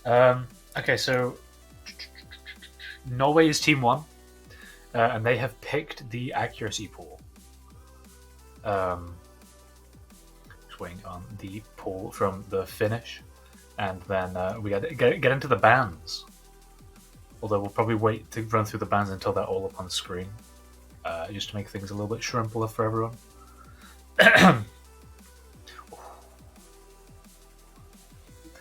Okay, so Norway is team one, and they have picked the accuracy pool. Just waiting on the pool from the finish, and then we get into the bands. Although we'll probably wait to run through the bands until they're all up on screen, just to make things a little bit shrimpler for everyone.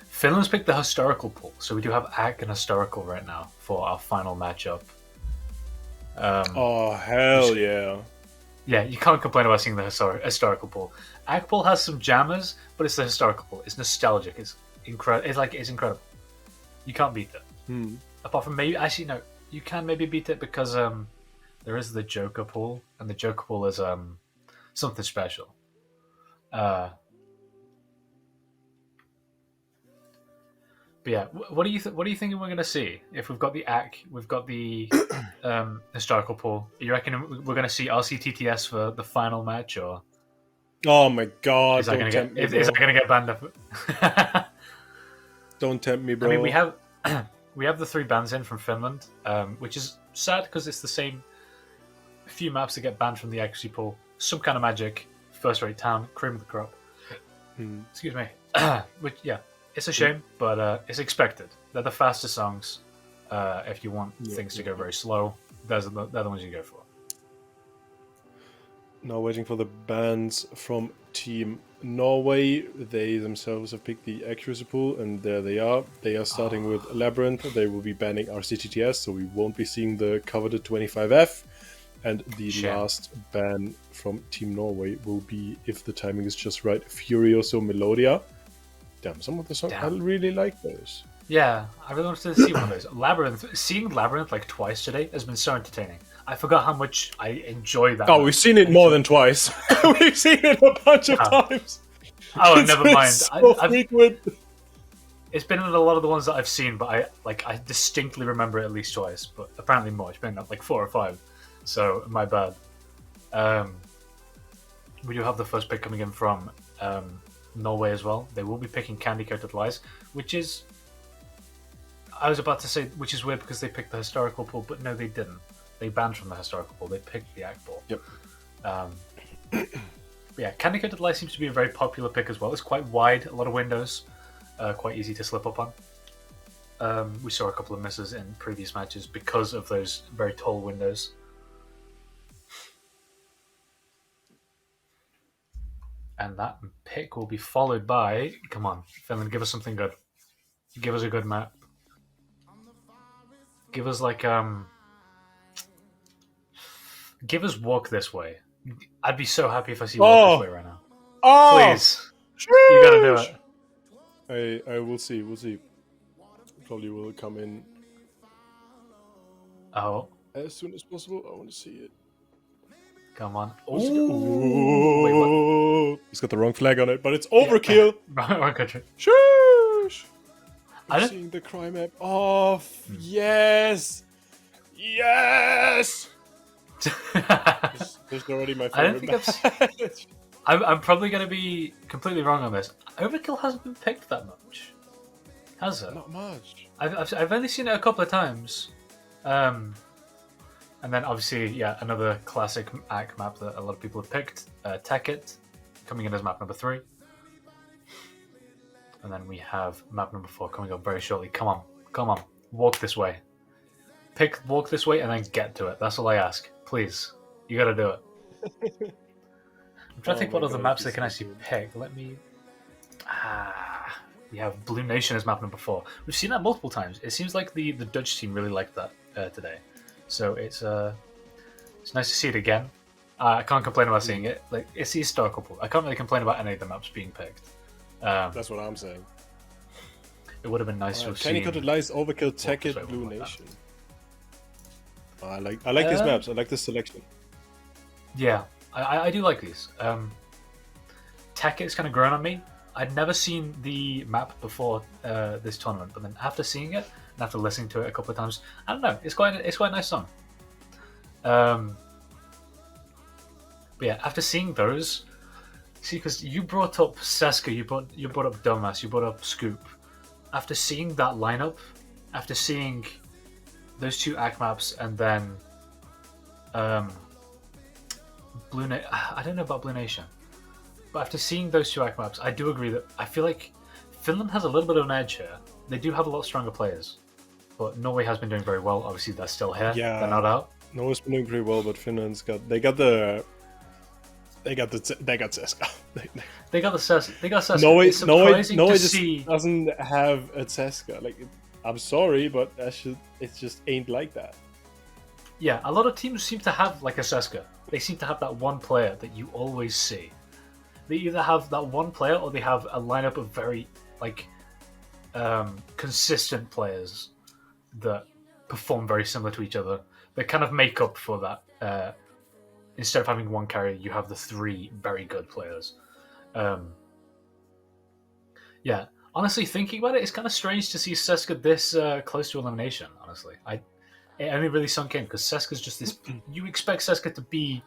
Finland's picked the historical pool, so we do have AC and historical right now for our final matchup. Oh, hell yeah. Yeah, you can't complain about seeing the historical pool. AC pool has some jammers, but it's the historical pool. It's nostalgic. It's incredible. It's incredible. You can't beat it. Apart from maybe, actually no, you can maybe beat it because there is the Joker pool, and the Joker pool is something special. But yeah, what do you think we're going to see if we've got the AC, we've got the historical pool? You reckon we're going to see LCTTS for the final match, or Oh my god! is that going to get banned? Don't tempt me, bro. I mean, we have the three bans in from Finland, which is sad because it's the same few maps that get banned from the accuracy pool. Some kind of magic, first-rate town, cream of the crop. Excuse me. Which it's a shame, but it's expected. They're the fastest songs. If you want things to go very slow, they're the ones you go for. Now waiting for the bans from Team Norway. They themselves have picked the accuracy pool, and there they are. They are starting with Labyrinth. They will be banning RCTTS, so we won't be seeing the coveted 25F. And the last ban from Team Norway will be, if the timing is just right, Furioso Melodia. Damn, some of the songs, I really like those. Yeah, I really wanted to see one of those. Seeing Labyrinth like twice today has been so entertaining. I forgot how much I enjoy that. Oh, we've seen it more than twice. We've seen it a bunch of times. Oh, never mind. So frequent. It's been in a lot of the ones that I've seen, but I distinctly remember it at least twice. But apparently more. It's been like 4 or 5. So my bad. We do have the first pick coming in from Norway as well. They will be picking Candy Coated Lies, which is, I was about to say, which is weird because they picked the historical pool, but no, they didn't. They banned from the historical pool. They picked the AC pool. Yep. Yeah, Candy Coated Lies seems to be a very popular pick as well. It's quite wide, a lot of windows, quite easy to slip up on. We saw a couple of misses in previous matches because of those very tall windows. And that pick will be followed by, come on, Finland, give us something good. Give us a good map. Give us give us Walk This Way. I'd be so happy if I see Walk This Way right now. Please. You gotta do it. I will see. We'll see. Probably will come in as soon as possible. I want to see it. Come on. Ooh. Wait, what? He's got the wrong flag on it, but it's overkill. Wrong country. Shush! I'm seeing the crime map off. Yes! Yes! There's already my favorite. I'm probably going to be completely wrong on this. Overkill hasn't been picked that much, has it? Not much. I've only seen it a couple of times. And then obviously, another classic AC map that a lot of people have picked, Tech It, coming in as map number 3. And then we have map number 4 coming up very shortly. Come on, Walk This Way. Pick Walk This Way and then get to it. That's all I ask. Please, you gotta do it. I'm trying to think what other maps they can actually pick. Let me... we have Blue Nation as map number 4. We've seen that multiple times. It seems like the Dutch team really liked that today. So it's nice to see it again. I can't complain about seeing it. Like, it's the historical pool. I can't really complain about any of the maps being picked. That's what I'm saying. It would have been nice to have Candy seen. Coated Lies, Overkill, Tech It, Blue Nation. I like these maps. I like this selection. Yeah, I do like these. Tech It's kind of grown on me. I'd never seen the map before this tournament, but then after seeing it and after listening to it a couple of times, I don't know. It's quite a nice song. But yeah, after seeing those, because you brought up Seska, you brought up Dumbass, you brought up Scoop. after seeing that lineup, after seeing those two ACK maps, and then I don't know about Blue Nation, but after seeing those two ACK maps, I do agree that I feel like Finland has a little bit of an edge here. They do have a lot stronger players, but Norway has been doing very well. Obviously, they're still here. Yeah. They're not out. Norway's been doing pretty well, but Finland's got Ceska. They got Ceska. Norway It's surprising to just see. doesn't have a Ceska. Like, I'm sorry, but it just ain't like that. Yeah, a lot of teams seem to have like a Ceska. They seem to have that one player that you always see. They either have that one player or they have a lineup of very consistent players that perform very similar to each other. They kind of make up for that. Instead of having one carrier, you have the three very good players. Yeah, honestly, thinking about it, it's kind of strange to see Ceska this close to elimination. Honestly, it only really sunk in because Ceska's just this. You expect Ceska to be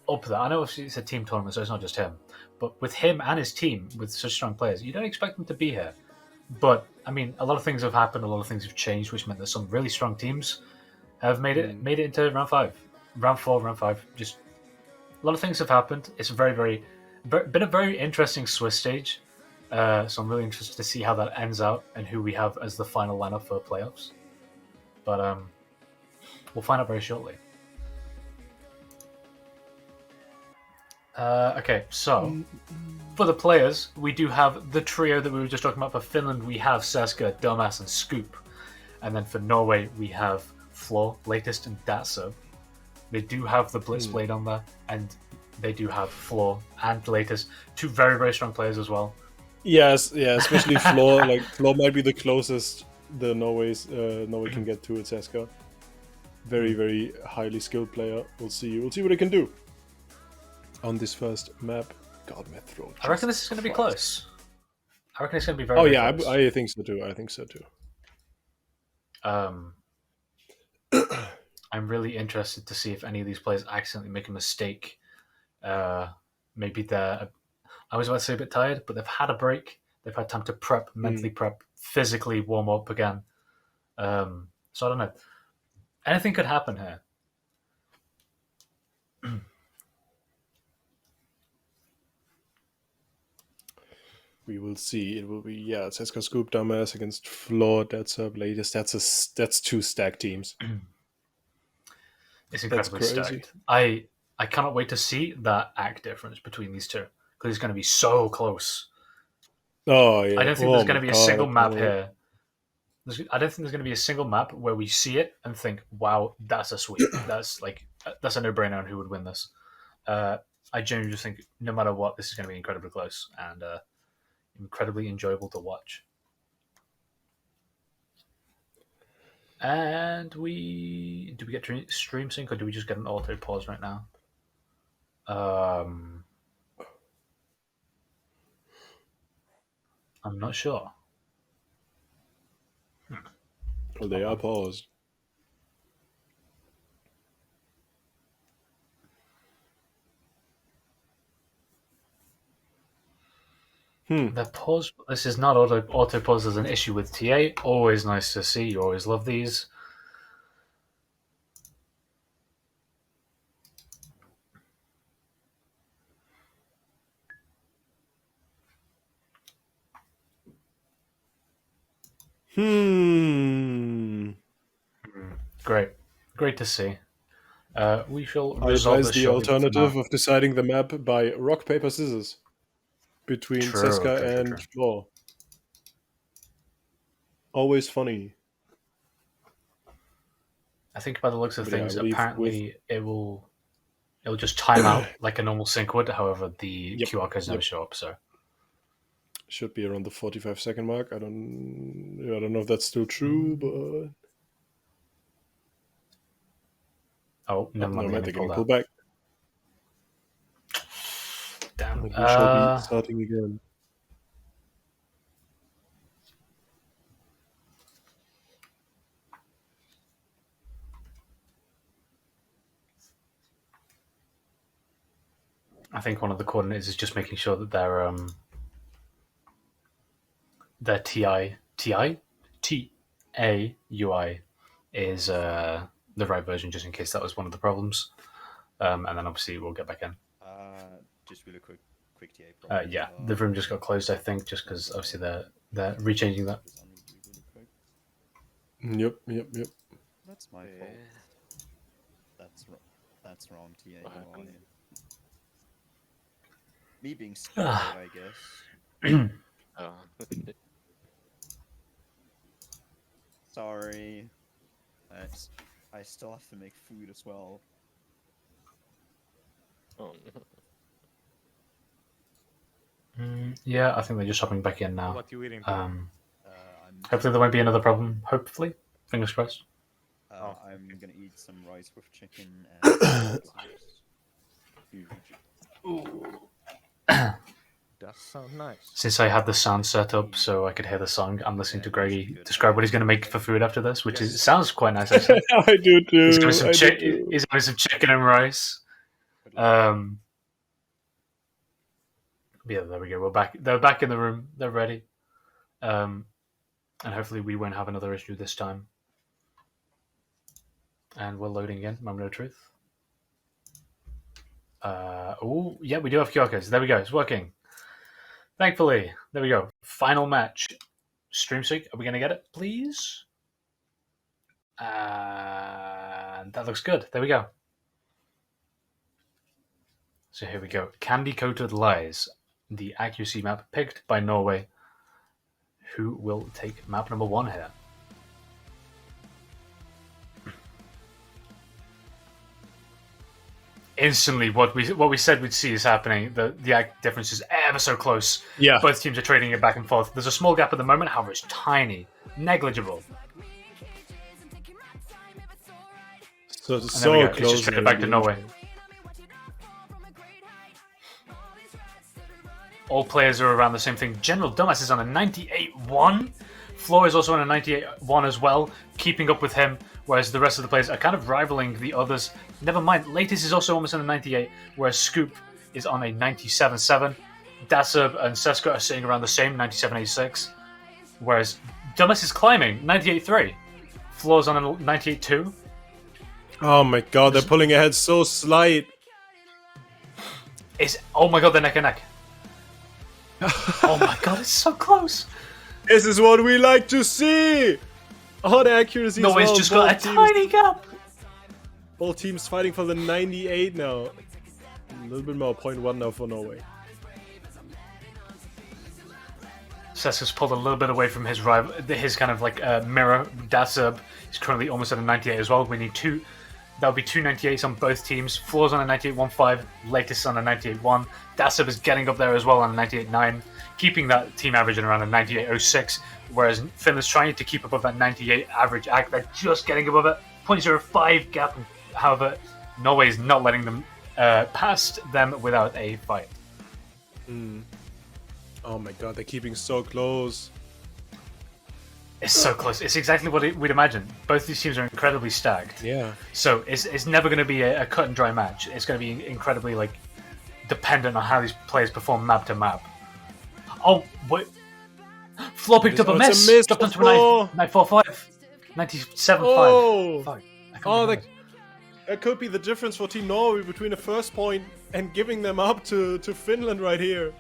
up there. I know it's a team tournament, so it's not just him. But with him and his team, with such strong players, you don't expect them to be here. But I mean, a lot of things have happened. A lot of things have changed, which meant that some really strong teams have made it into round 5, round 4, round 5. Just a lot of things have happened. It's been a very interesting Swiss stage. So I'm really interested to see how that ends out and who we have as the final lineup for playoffs. But we'll find out very shortly. Okay, so for the players, we do have the trio that we were just talking about. For Finland, we have Ceska, Dumbass, and Scoop. And then for Norway, we have Floor, Latest, and Datso. They do have the Blitzblade on there, and they do have Floor and Latest. Two very, very strong players as well. Yes, yeah, especially Floor. Like, Floor might be the closest the Norway can get to its Ceska. Very, very highly skilled player. We'll see what he can do on this first map. God, Metro. I reckon this is going to be close. I reckon it's going to be very. Oh very yeah, close. I think so too. I'm really interested to see if any of these players accidentally make a mistake. Maybe I was about to say a bit tired, but they've had a break. They've had time to prep, mentally prep, physically warm up again. So I don't know. Anything could happen here. We will see. It will be Ceska, Scoop, Dumbass against Floor. That's Latest. That's two stack teams. It's incredibly stacked. I cannot wait to see that act difference between these two because it's going to be so close. Oh yeah. I don't think there's going to be a single map here. I don't think there's going to be a single map where we see it and think, "Wow, that's a sweep. that's a no-brainer on who would win this." I genuinely just think, no matter what, this is going to be incredibly close and incredibly enjoyable to watch. And do we get stream sync or do we just get an auto pause right now? I'm not sure. Well, they are paused. The pause. This is not auto pause as an issue with TA. Always nice to see. You always love these. Great to see. We shall resolve this. The alternative of deciding the map by rock, paper, scissors between Ceska and Floor. Always funny. I think by the looks of things, apparently it will just time out like a normal sync would. However, the QR codes never show up. So should be around the 45-second mark. I don't know if that's still true, but never mind. They're getting pulled back. Damn. We shall be starting again. I think one of the coordinates is just making sure that their TI? TAUI is the right version, just in case that was one of the problems. And then obviously we'll get back in. Just really quick TA problem. Yeah, the room just got closed, I think, just because obviously they're rechanging that. Yep. That's my fault. That's wrong, TAUI. Me being stupid, I guess. Sorry. I still have to make food as well. Oh, Yeah, I think they're just hopping back in now. what you eating? Hopefully there won't be another problem. Hopefully, fingers crossed. I'm gonna eat some rice with chicken and That sounds nice. Since I had the sound set up so I could hear the song, I'm listening to Greggy describe what he's going to make for food after this, which sounds quite nice. Actually. I do too. He's having some chicken and rice. Yeah, there we go. We're back. They're back in the room. They're ready. And hopefully we won't have another issue this time. And we're loading again. Moment of truth. Oh, yeah, we do have QR codes. There we go. It's working. Thankfully, there we go. Final match. Stream sync. Are we going to get it, please? And that looks good. There we go. So here we go. Candy Coated Lies. The accuracy map picked by Norway. Who will take map number 1 here? Instantly, what we said we'd see is happening. The difference is ever so close. Yeah. Both teams are trading it back and forth. There's a small gap at the moment, however, it's tiny, negligible. So And so there we go. close. It's just traded back to Norway. All players are around the same thing. General Dumbass is on a 98-1. Floor is also on a 98-1 as well, keeping up with him, whereas the rest of the players are kind of rivaling the others. Never mind, Latest is also almost on a 98, whereas Scoop is on a 97-7. Dasub and Seska are sitting around the same, 97-86, whereas Dumbass is climbing, 98-3. Floor's on a 98-2. Oh my god, they're pulling ahead so slight. Oh my god, they're neck and neck. Oh my god, it's so close. This is what we like to see. Hot accuracy. Norway's just got a tiny gap. Both teams fighting for the 98 now. A little bit more, 0.1 now for Norway. Seska's pulled a little bit away from his rival, his kind of like mirror. Dasub is currently almost at a 98 as well. We need two. That would be two 98s on both teams. Floor's on a 98.15, Latest on a 98.1. Dasub is getting up there as well on a 98.9, keeping that team average in around a 98.06, whereas Finland's trying to keep above that 98 average. They're just getting above it. 0.05 gap. However, Norway is not letting them past them without a fight. Oh my god, they're keeping so close. It's so close. It's exactly what we'd imagine. Both these teams are incredibly stacked. Yeah. So it's never going to be a cut and dry match. It's going to be incredibly dependent on how these players perform map to map. Oh, wait. Floor picked up a miss. Dropped onto a 9.45. 97.5. Oh, Fuck. that could be the difference for Team Norway between the first point and giving them up to Finland right here.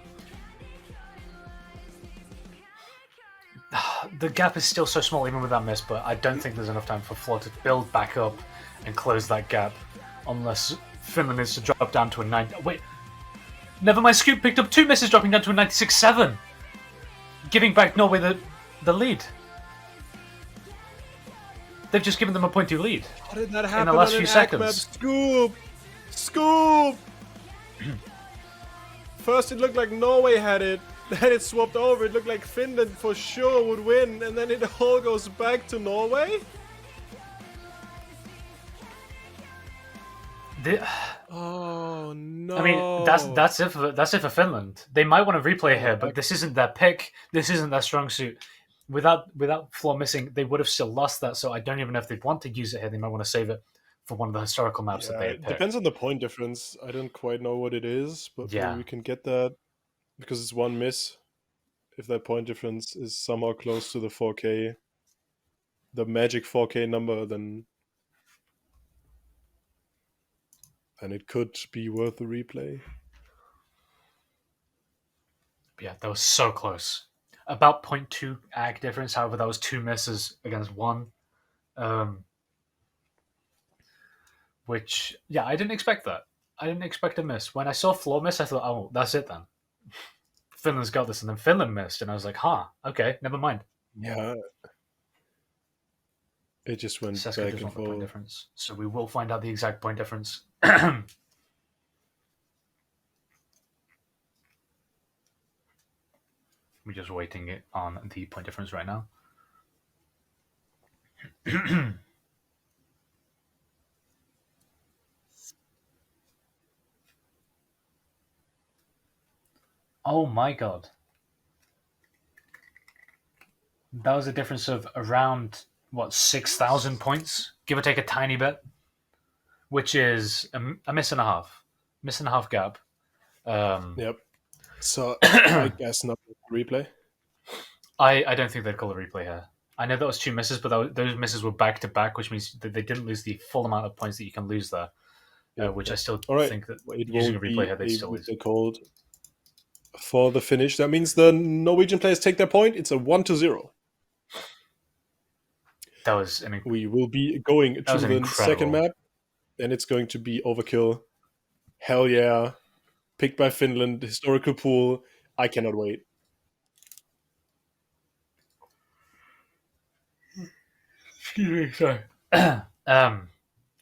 The gap is still so small even with that miss, but I don't think there's enough time for Floor to build back up and close that gap unless Finland needs to drop down to a 9. Wait. Never mind, Scoop picked up 2 misses, dropping down to a 96.7. Giving back Norway the lead. They've just given them a 0.2 lead. How did that happen in the last on few an ACK map? seconds? Scoop! First it looked like Norway had it. Then it swapped over. It looked like Finland for sure would win. And then it all goes back to Norway? Oh no! I mean, that's it for Finland. They might want to replay here, but this isn't their pick. This isn't their strong suit. Without Floor missing, they would have still lost that. So I don't even know if they'd want to use it here. They might want to save it for one of the historical maps that they it picked. depends on the point difference. I don't quite know what it is, but maybe we can get that because it's one miss. if that point difference is somehow close to the 4K, the magic 4K number, then it could be worth a replay. Yeah, that was so close. About 0.2 ag difference. However, that was 2 misses against 1. Which, yeah, I didn't expect that. I didn't expect a miss. When I saw floor miss, I thought, oh, that's it then. Finland's got this. And then Finland missed. And I was like, okay, never mind. Yeah. It just went Seska back does and want the point forth. difference. So we will find out the exact point difference. We're just waiting it on the point difference right now. Oh my god. That was a difference of around, 6,000 points? Give or take a tiny bit. Which is a miss and a half. Miss and a half gap. Yep. So I guess not replay. I don't think they'd call a replay here. I know that was 2 misses, but those misses were back to back, which means that they didn't lose the full amount of points that you can lose there. Which I still think that using a replay here, they'd still lose. Called for the finish. That means the Norwegian players take their point. It's a 1-0. That was we will be going to the incredible second map, and it's going to be Overkill. Hell yeah. Picked by Finland, historical pool. I cannot wait. Excuse me, sorry.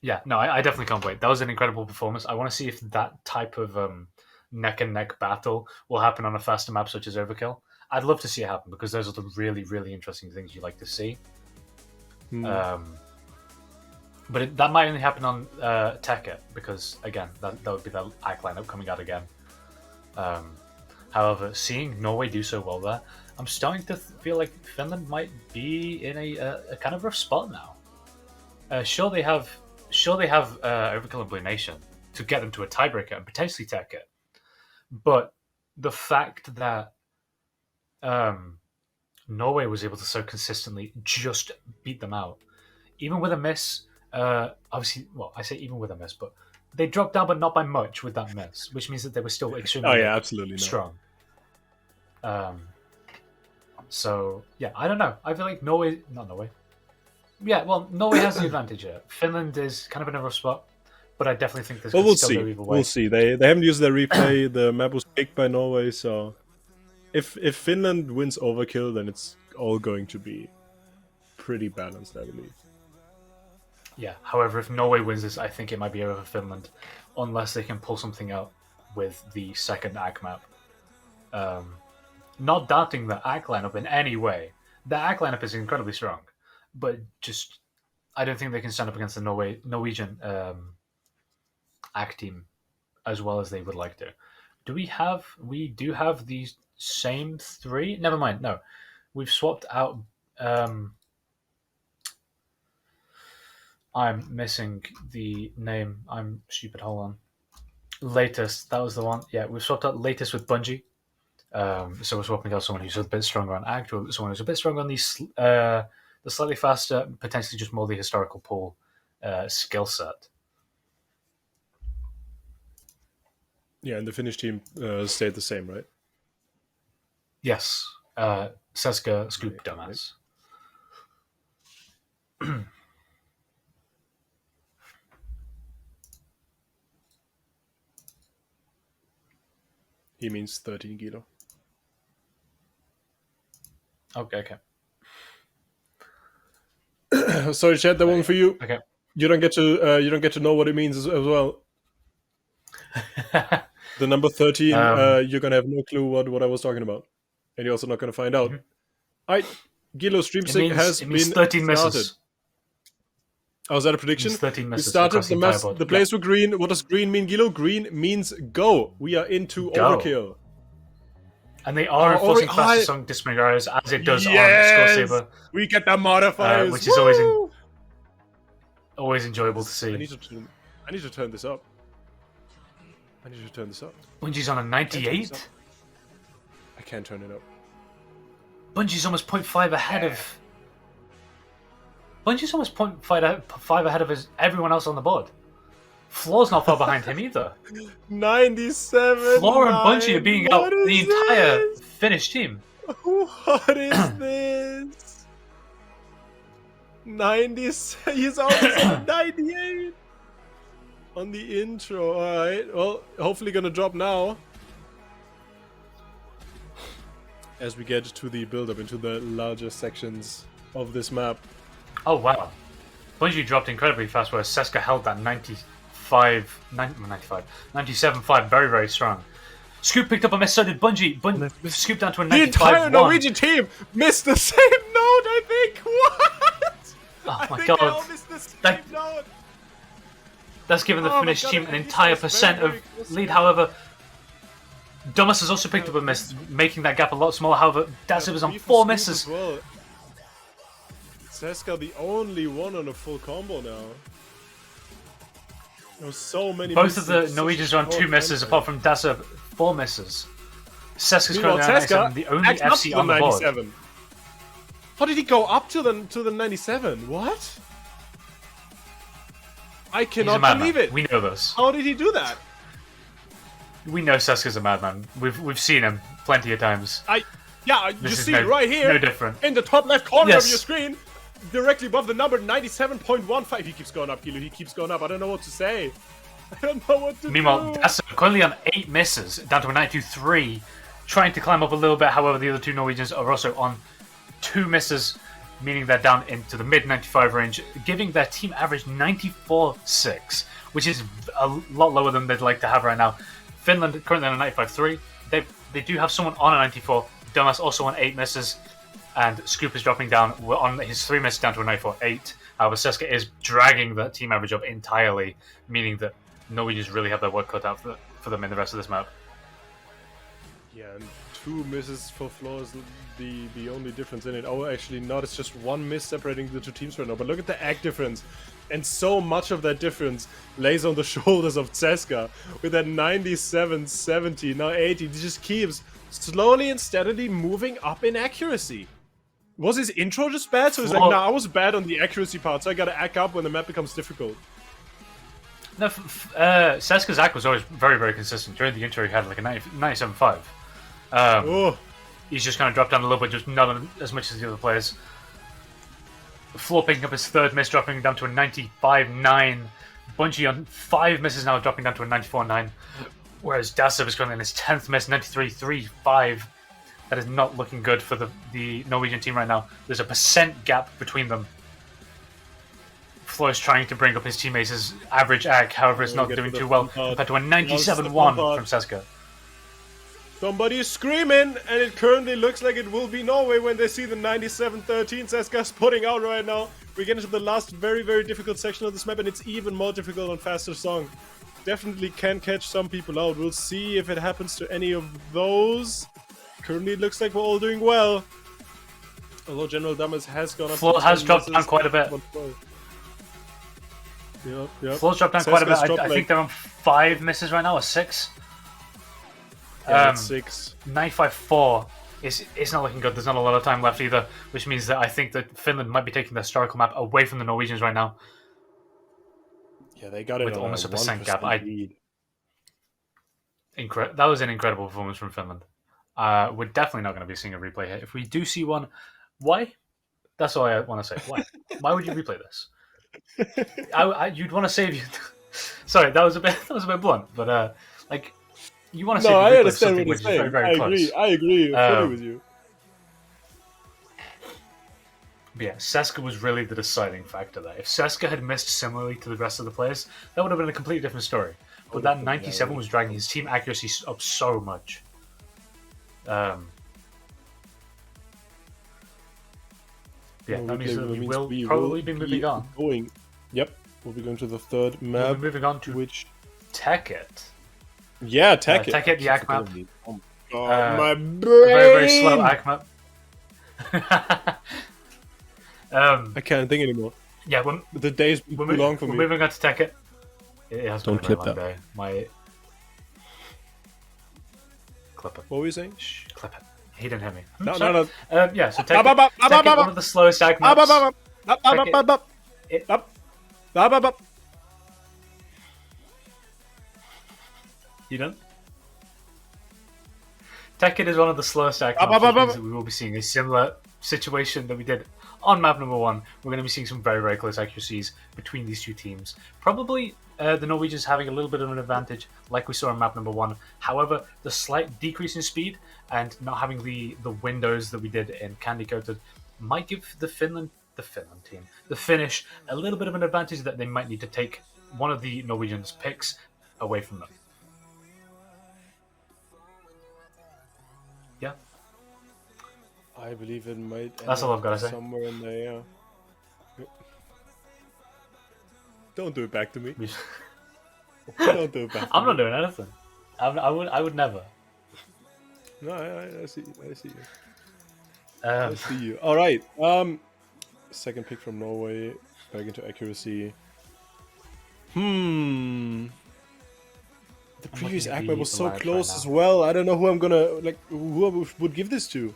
Yeah, no, I definitely can't wait. That was an incredible performance. I want to see if that type of neck and neck battle will happen on a faster map such as Overkill. I'd love to see it happen because those are the really, really interesting things you like to see. But that might only happen on Tekkit because, again, that would be the ACK lineup coming out again. However, seeing Norway do so well there, I'm starting to feel like Finland might be in a kind of rough spot now. Sure they have Overkill and Blue Nation to get them to a tiebreaker and potentially Tekkit, but the fact that Norway was able to so consistently just beat them out, even with a miss. Obviously, well, I say even with a miss, but they dropped down, but not by much with that miss, which means that they were still extremely absolutely strong. So yeah, I don't know. I feel like Norway. Yeah, well, Norway has the advantage here. Finland is kind of in a rough spot, but I definitely think this could still go either way. We'll see. They haven't used their replay. The map was picked by Norway, so if Finland wins Overkill, then it's all going to be pretty balanced, I believe. Yeah. However, if Norway wins this, I think it might be over for Finland, unless they can pull something out with the second ACK map. Not doubting the ACK lineup in any way. The ACK lineup is incredibly strong, but just I don't think they can stand up against the Norwegian ACK team as well as they would like to. We do have these same 3? Never mind. No, we've swapped out. I'm missing the name. I'm stupid. Hold on. Latest. That was the one. Yeah, we've swapped out Latest with Bungie. So we're swapping out someone who's a bit stronger on ACT, or someone who's a bit stronger on the slightly faster, potentially just more the historical pool skill set. Yeah, and the Finnish team stayed the same, right? Yes. Seska Scoop Dumbass. Right. He means 13 kilo. Okay. Sorry, Chad, that one for you. Okay. You don't get to know what it means as well. The number 13, you're gonna have no clue what I was talking about, and you're also not gonna find out. Gilo Stream Sync has been 13 started. Misses. Oh, is that a prediction? 13 misses. We started the players were green. What does green mean, Gilo? Green means go. We are into Overkill. And they are enforcing faster song discipline arrows as it does on Score Saber. We get the modifiers, which is always enjoyable to see. I need to turn this up. Bungie's on a 98? I can't turn it up. Bungie's almost 0.5 ahead of. Bungie's almost 0.5 ahead of everyone else on the board. Floor's not far behind him either. 97. Floor and Bungie are beating out What the is entire this? Finnish team. What is this? 97. He's almost at 98 on the intro. All right. Well, hopefully gonna drop now. As we get to the build-up into the larger sections of this map. Oh wow. Bungie dropped incredibly fast, whereas Seska held that 97.5 very, very strong. Scoop picked up a miss, so did Bungie. Scoop down to a 95.1. The entire Norwegian team missed the same note, I think. What? Oh my I think god. they all missed the same note. That's given the Oh my Finnish God, team an this entire was percent very, of very close. lead. However, Dumas has also picked up a miss, making that gap a lot smaller. However, Dasib is on 4 misses. Well. Seska the only one on a full combo now. There's so many. Both of the misses, Norwegians such are on 2 short misses, time apart from Dasib, 4 misses. Seska's Meanwhile, currently on 97, Seska the only acts up FC to on the board. 97. How did he go up to the 97? What? I He's a cannot madman. believe it. We know this. How did he do that? We know Seska's a madman. We've seen him plenty of times. You This is see no- it right here no different. in the top left corner Yes. of your screen, directly above the number 97.15. He keeps going up, Kilo. He keeps going up. I don't know what to say. I don't know what to Meanwhile, do. Dasib currently on 8 misses, down to a 92.3, trying to climb up a little bit. However, the other 2 Norwegians are also on 2 misses, meaning they're down into the mid 95 range, giving their team average 94.6, which is a lot lower than they'd like to have right now. Finland currently on a 95.3. They do have someone on a 94. Dumas also on 8 misses, and Scoop is dropping down on his 3 misses down to a 94.8. However, Seska is dragging the team average up entirely, meaning that Norwegians really have their work cut out for them in the rest of this map. Yeah, and 2 misses for Floor is the only difference in it. Oh, actually not. It's just 1 miss separating the 2 teams right now. But look at the ag difference. And so much of that difference lays on the shoulders of Seska with that 97, 70, now 80. He just keeps slowly and steadily moving up in accuracy. Was his intro just bad? So he's like, nah, I was bad on the accuracy part, so I gotta act up when the map becomes difficult. No, Seska's act was always very, very consistent. During the intro, he had like a 97.5. Oh, He's just kind of dropped down a little bit, just not as much as the other players. Floor picking up his 3rd miss, dropping down to a 95.9. Bungie on 5 misses now, dropping down to a 94.9. Whereas Dasib is currently on his 10th miss, 93.35. That is not looking good for the Norwegian team right now. There's a percent gap between them. Floor is trying to bring up his teammates' average ag, however, it's not doing too well compared to a 97.1 from Seska. somebody is screaming, and it currently looks like it will be Norway when they see the 97-13 Seska's putting out right now. We get into the last very, very difficult section of this map, and it's even more difficult on Faster Song. Definitely can catch some people out. We'll see if it happens to any of those. Currently, it looks like we're all doing well. Although General Damas has gone up. Floor has dropped down quite a bit. Yep. Floor's dropped down quite a bit. Seska's dropped I think they're on 5 misses right now, or 6. Yeah, 6. 95.4 is not looking good. There's not a lot of time left either, which means that I think that Finland might be taking the historical map away from the Norwegians right now. Yeah, they got it With on almost a percent gap. lead. That was an incredible performance from Finland. We're definitely not going to be seeing a replay here. If we do see one, why? That's all I want to say. Why? Why would you replay this? You'd want to save you. Sorry, that was a bit blunt, but like you want to save. No, I replay understand something what you're which is very, saying. very close. I agree fully with you. But yeah, Seska was really the deciding factor there. If Seska had missed similarly to the rest of the players, that would have been a completely different story. But that 97 was dragging his team accuracy up so much. Yeah, that means that we will probably be moving on. Yep, we'll be going to the 3rd We'll map. be moving on to which? Tekkit. Yeah, Tekkit. Tekkit, the Ag map. Oh my brain! A very, very slow Ag map. I can't think anymore. Yeah, The day's been too long for we're me. moving on to Tekkit. It has been Don't a very clip long that. day. Clip it. What were you saying? Shh, clip it. He didn't hit me. No, Sorry. no, no. Yeah, so Tekkit, one of the slowest ag maps. You done? Tekkit is one of the slowest ag maps, which means that we will be seeing a similar situation that we did on map number 1. We're going to be seeing some very, very close accuracies between these two teams. Probably the Norwegians having a little bit of an advantage, like we saw on map number 1. However, the slight decrease in speed and not having the windows that we did in Candy Coated might give the Finland team, the Finnish, a little bit of an advantage that they might need to take one of the Norwegians' picks away from them. Yeah. I believe it might. That's all I've got to say. Somewhere in there. Yeah. Don't do it back to me. Don't do it back. I'm not doing anything. I would never. No, I see. I see you. Um, I see you. All right. Second pick from Norway. Back into accuracy. The previous looking at Akbar the was so alliance close right as now. well. I don't know who I'm gonna who I would give this to.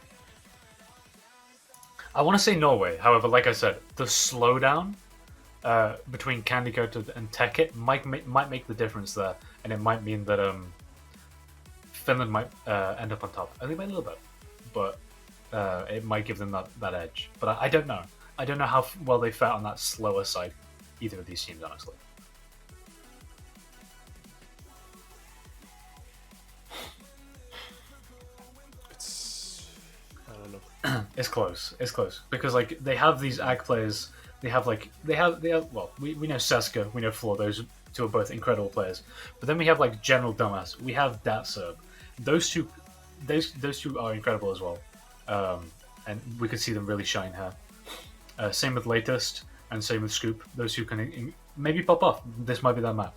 I want to say Norway. However, like I said, the slowdown between Candy Coated and Tekkit might make the difference there, and it might mean that Finland might end up on top, only by a little bit, but it might give them that edge. But I don't know. I don't know how well they fare on that slower side, either of these teams, honestly. I don't know. It's close. It's close because like they have these ag players. They have. Well, we know Seska, we know Floor. Those two are both incredible players. But then we have like General Dumbass. We have Dat Serb. Those two are incredible as well. And we could see them really shine here. Same with Latest and same with Scoop. Those two can maybe pop off. This might be their map.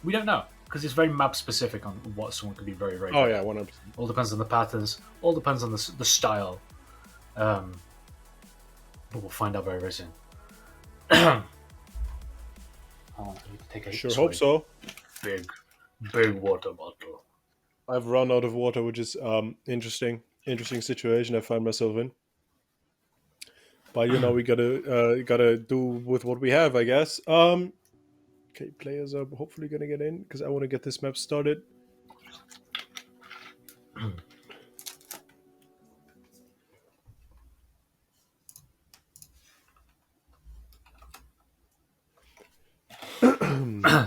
We don't know because it's very map specific on what someone could be very, very Oh good. yeah, 100%. All depends on the patterns. All depends on the style. But we'll find out very, very soon. I need to take a Sure swig. hope so. Big water bottle. I've run out of water, which is interesting situation I find myself in. But you know, we gotta do with what we have, I guess. Okay, players are hopefully gonna get in because I want to get this map started.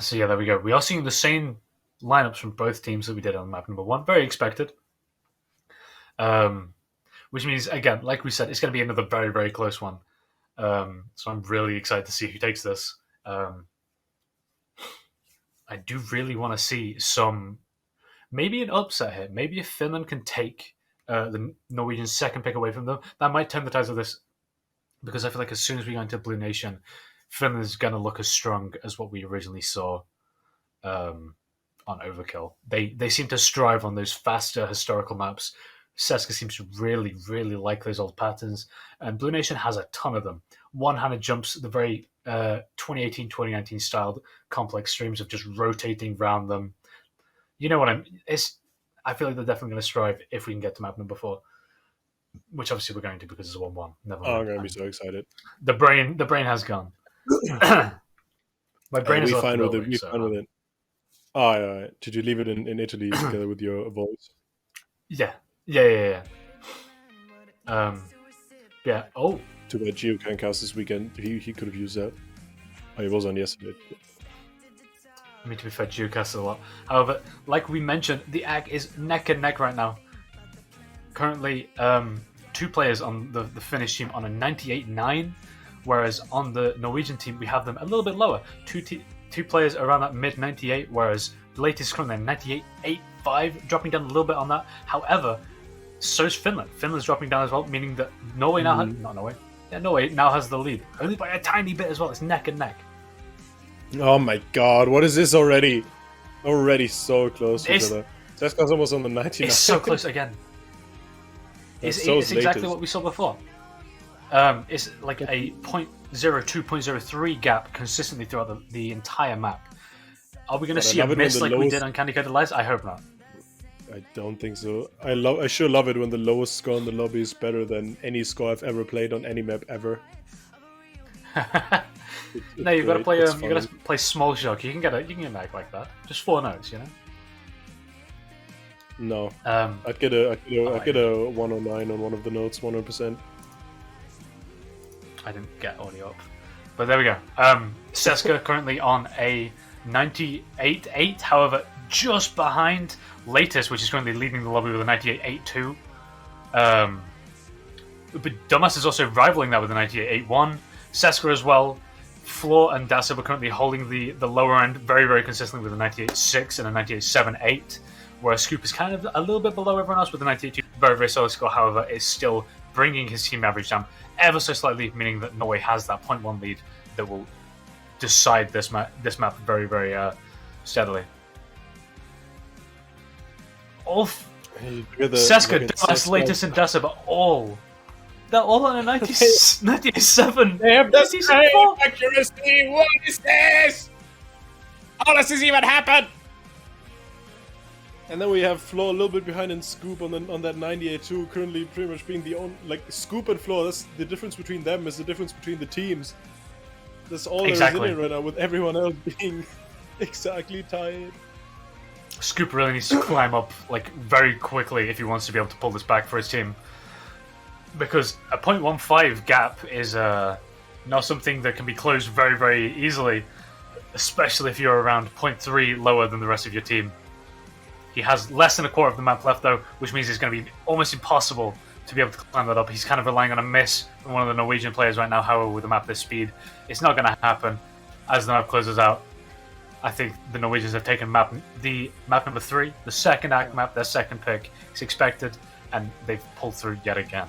So yeah, there we go. We are seeing the same lineups from both teams that we did on map number 1. Very expected. Which means, again, like we said, it's going to be another very, very close one. So I'm really excited to see who takes this. I do really want to see maybe an upset here. Maybe if Finland can take the Norwegian second pick away from them, that might turn the tides of this. Because I feel like as soon as we go into Blue Nation, Finland is going to look as strong as what we originally saw on Overkill. They seem to strive on those faster historical maps. Seska seems to really, really like those old patterns. And Blue Nation has a ton of them. One-handed jumps, the very 2018-2019 styled complex streams of just rotating around them. You know what I feel like they're definitely going to strive if we can get to map number 4. Which obviously we're going to because it's a 1-1. Never mind. Oh, I'm gonna be so excited. The brain has gone. My brain is we left fine with it. building, We so, fine with it. Oh, yeah. Did you leave it in Italy together with your voice? Yeah. Yeah. Oh, Too bad Gio can't cast this weekend. He could have used that. Oh, he was on yesterday. I mean, to be fair, Geocast a lot. However, like we mentioned, the ag is neck and neck right now. Currently, 2 players on the Finnish team on a 98.9, whereas on the Norwegian team we have them a little bit lower. Two players around that mid 98, whereas the latest currently 98.85, dropping down a little bit on that. However, so's Finland. Finland's dropping down as well, meaning that Norway now Norway now has the lead, only by a tiny bit as well. It's neck and neck. Oh my god, what is this already? Already so close to each other. Seska's almost on the 99. It's so close again. It's exactly latest. what we saw before. It's like a 0.02, 0.03 gap consistently throughout the entire map. Are we going to see a miss like we did on Candy Coated Lights? I hope not. I don't think so. I sure love it when the lowest score in the lobby is better than any score I've ever played on any map ever. No, you've got to great, play. it's You got to funny. play small shock. You can get an egg like that. Just 4 notes, you know. No, Um, I'd get a 109 on one of the notes, 100%. I didn't get audio up, but there we go. Seska currently on a 98.8. However, just behind Latest, which is currently leading the lobby with a 98.82. But Dumbass is also rivaling that with a 98.81. Seska as well. Floor and Dasa were currently holding the lower end very, very consistently with a 98.6 and a 98.78, whereas Scoop is kind of a little bit below everyone else with a 98.2. Very, very solid score, however, is still bringing his team average down ever so slightly, meaning that Norway has that 0.1 lead that will decide this map very, very steadily. Hey, look at Seska, look at Dumbass, Seska. Latest, and Dasa, but they're all on a 98.7. They have the 97. same accuracy. What is this? How does this even happen? And then we have Floor a little bit behind and Scoop on that 98-2, currently pretty much being the only, like, Scoop and Floor. That's the difference between them, is the difference between the teams. That's all Exactly. there is in it right now, with everyone else being exactly tied. Scoop really needs to climb up like very quickly if he wants to be able to pull this back for his team. Because a 0.15 gap is not something that can be closed very, very easily, especially if you're around 0.3 lower than the rest of your team. He has less than a quarter of the map left, though, which means it's going to be almost impossible to be able to climb that up. He's kind of relying on a miss from one of the Norwegian players right now, however, with a map this speed. It's not going to happen as the map closes out. I think the Norwegians have taken map number 3, the second act map, their second pick. It's expected, and they've pulled through yet again.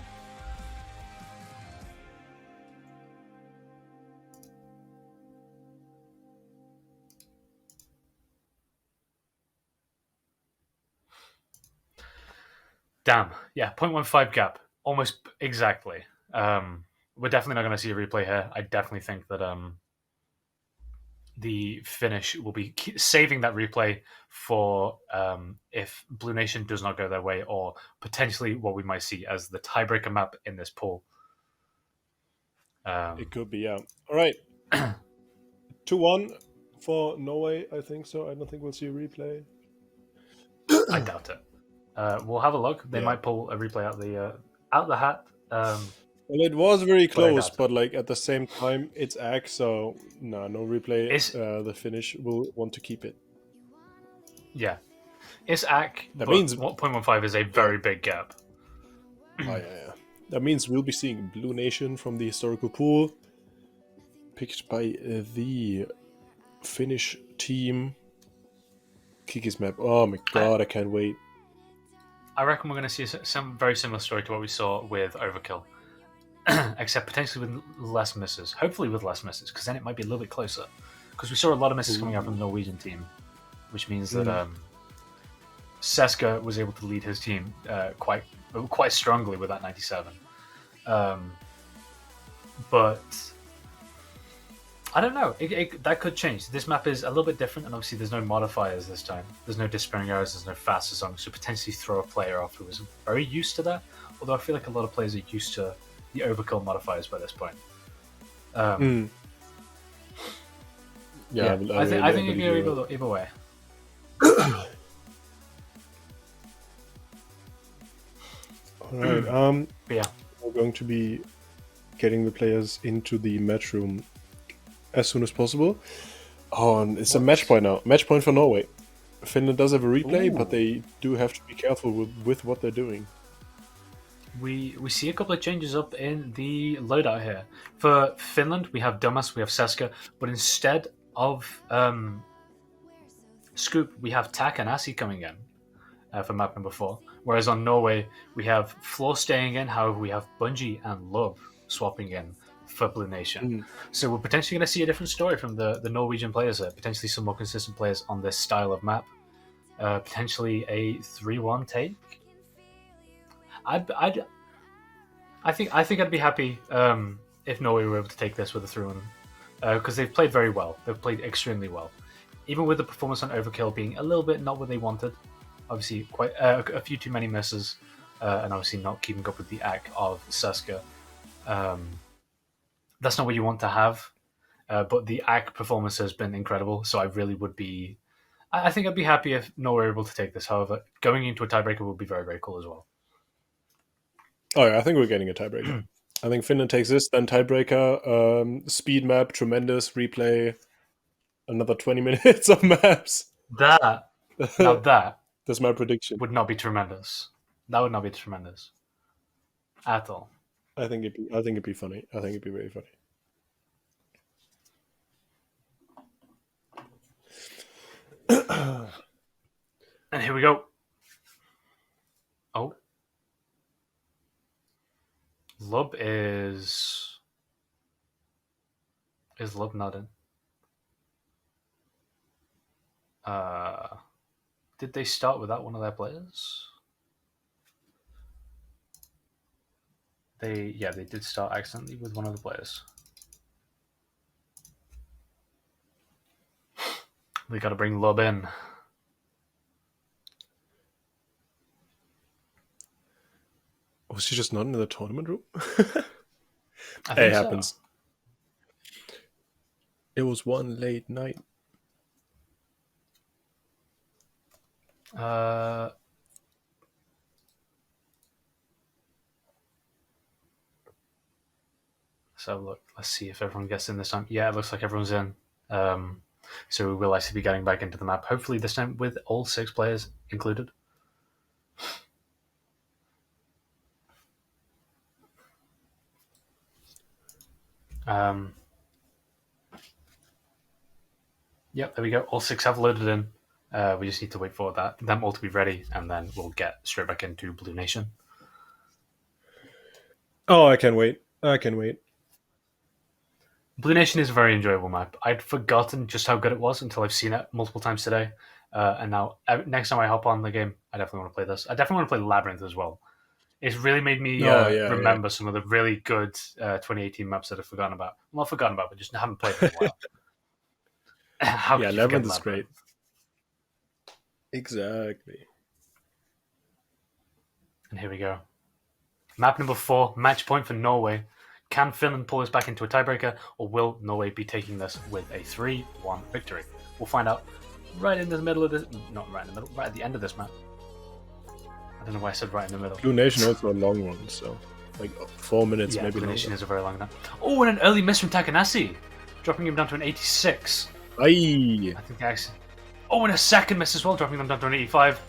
Damn, yeah, 0.15 gap, almost exactly. We're definitely not going to see a replay here. I definitely think that the finish will be saving that replay for if Blue Nation does not go their way, or potentially what we might see as the tiebreaker map in this pool. It could be, yeah. All right. 2-1 for Norway, I think so. I don't think we'll see a replay. I doubt it. We'll have a look. They might pull a replay out the hat. Well, it was very But I close, doubt it. but like at the same time, it's Ag, so no replay. Is- The finish will want to keep it. Yeah, it's AC. That but means- 1.15 is a very big gap. Oh yeah. That means we'll be seeing Blue Nation from the historical pool, picked by the Finnish team. Kiki's map. Oh my god, I can't wait. I reckon we're going to see some very similar story to what we saw with Overkill, except potentially with less misses. Hopefully with less misses, because then it might be a little bit closer. Because we saw a lot of misses coming out from the Norwegian team, which means that Seska was able to lead his team quite strongly with that 97. But I don't know. That could change. This map is a little bit different, and obviously there's no modifiers this time. There's no disappearing arrows, there's no faster songs, so potentially throw a player off who is very used to that. Although I feel like a lot of players are used to the overkill modifiers by this point. Yeah, I think it can go either way. Alright, But yeah, we're going to be getting the players into the match room as soon as possible. Oh, and it's a match point now. Match point for Norway. Finland does have a replay, but they do have to be careful with what they're doing. we see a couple of changes up in the loadout here. For Finland, we have Dumas, we have Seska, but instead of Scoop, we have Tak and Asi coming in for map number 4. Whereas on Norway, we have Floor staying in, however, we have Bungie and Love swapping in for Blue Nation. So we're potentially going to see a different story from the Norwegian players here, potentially some more consistent players on this style of map. Potentially a 3-1 take. I think I'd be happy if Norway were able to take this with a 3-1, because they've played very well. They've played extremely well, even with the performance on Overkill being a little bit not what they wanted. Obviously, quite a few too many misses, and obviously not keeping up with the act of Seska. That's not what you want to have. But the act performance has been incredible, so I really would be. I think I'd be happy if Norway were able to take this. However, going into a tiebreaker would be very, very cool as well. Oh yeah, I think we're getting a tiebreaker. I think Finland takes this, then tiebreaker. Speed map, tremendous replay. Another 20 minutes of maps. That now that That's my prediction. would not be tremendous. That would not be tremendous at all. I think it'd be funny. I think it'd be very funny. And here we go. Oh. Lub is Lub not in? Did they start without one of their players? They did start accidentally with one of the players. We got to bring Lub in. Was she just not in the tournament room? I think It so. happens. It was one late night. So look, let's see if everyone gets in this time. Yeah, it looks like everyone's in. So we will actually be getting back into the map. Hopefully this time with all 6 players included. Yep, there we go. All 6 have loaded in. We just need to wait for them all to be ready, and then we'll get straight back into Blue Nation. Oh, I can't wait. I can wait. Blue Nation is a very enjoyable map. I'd forgotten just how good it was until I've seen it multiple times today. And now, next time I hop on the game, I definitely want to play this. I definitely want to play Labyrinth as well. It's really made me remember some of the really good 2018 maps that I've forgotten about. Well, not forgotten about, but just haven't played in a while. How could you forget Labyrinth is great. Exactly. And here we go. Map number 4, match point for Norway. Can Finland pull us back into a tiebreaker, or will Norway be taking this with a 3-1 victory? We'll find out right in the middle of this. Not right in the middle, right at the end of this map. I don't know why I said right in the middle. Blue Nation also a long one, so like 4 minutes, Yeah, maybe. Blue Nation is a very long one. Oh, and an early miss from Takanasi, dropping him down to an 86. Aye. I think actually. Oh, and a second miss as well, dropping them down to an 85.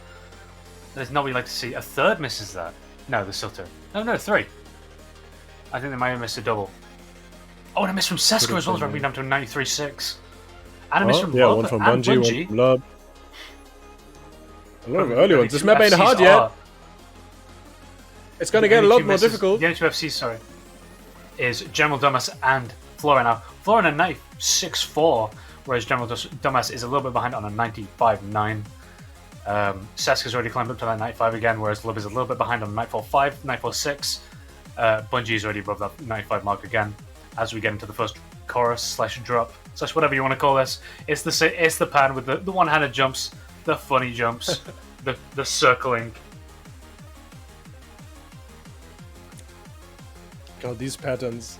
There's not what you like to see. A third miss is that? No, there's still 2. No, 3. I think they might have missed a double. Oh, and a miss from Seska as well, dropping down to a 93.6. And a miss from Lub one from and Bungie, Bungie. one from Lub. A lot of early ones. This map ain't hard yet. It's gonna get a lot more difficult. The only 2 FCs, sorry, is General Dumbass and Flora now. Flora on a 96.4, whereas General Dumbass is a little bit behind on a 95.9. Seska's already climbed up to that 95 again, whereas Lub is a little bit behind on 94.5, 94.6. Bungie is already above that 95 mark again. As we get into the first chorus / drop / whatever you want to call this, it's the pan with the one-handed jumps, the funny jumps, the circling. God, these patterns.